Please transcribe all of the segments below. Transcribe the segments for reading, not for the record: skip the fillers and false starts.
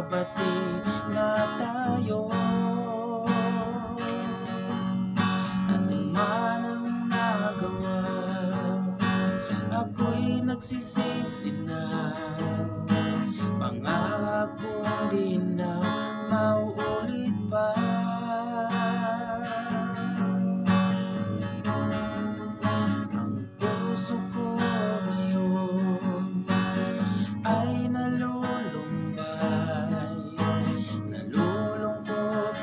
magkabati na tayo. Ano man ang nagawa, ako'y nagsisisi na. Pangakong di na mauulit pa. Ang puso ko ngayon ay nalulumbay, nalulungkot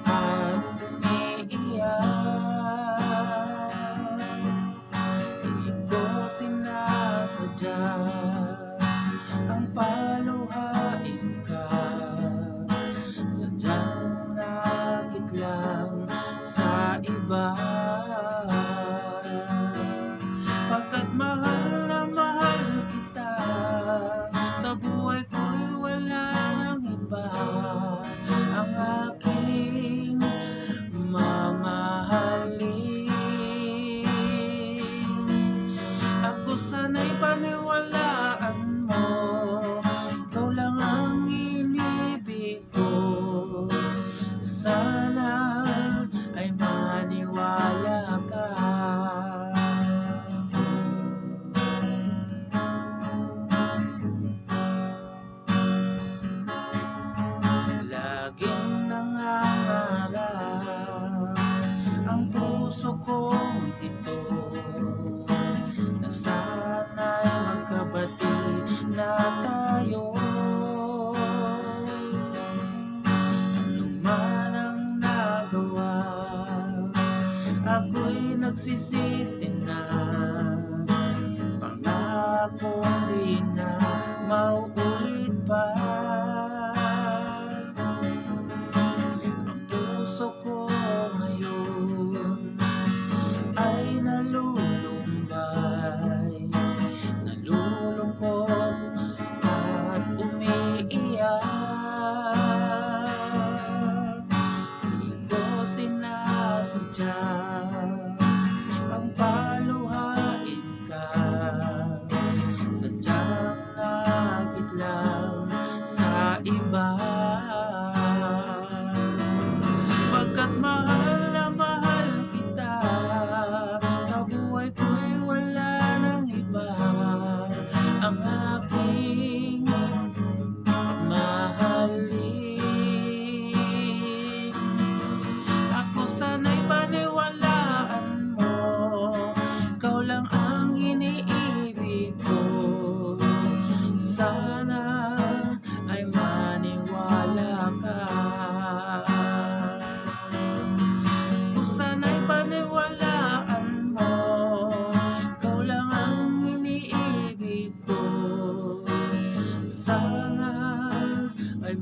at umiiyak. Di ko sinasadya ang paluhain ka, sadyang nakit lang sa iba. Pagkat mahal na mahal kita, sa buhay ko'y wala nang iba. Ang aking mamahalin, ako sana'y paniwalaan mo. Ikaw lang ang inibig ko, sana ay maniwala ka. Laging nangangarap ang puso kong ito, na sana'y magkabati na tayo. Ano man ang nagawa, ako'y nagsisisi na. Pangakong di na mauulit pa. Ang puso ko ngayon ay nalulumbay, nalulungkot at umiiyak. Di ko sinasadya ang paluhain ka, sadyang nakit lang sa iba. Pagkat mahal na mahal kita, sa buhay ko'y wala nang iba. Ang aking mahalin, ako sana'y paniwalaan mo. Ikaw lang ang iniibig ko, sana ay maniwala ka. Ako sana'y paniwalaan mo. Ikaw lang ang iniibig ko, sana ay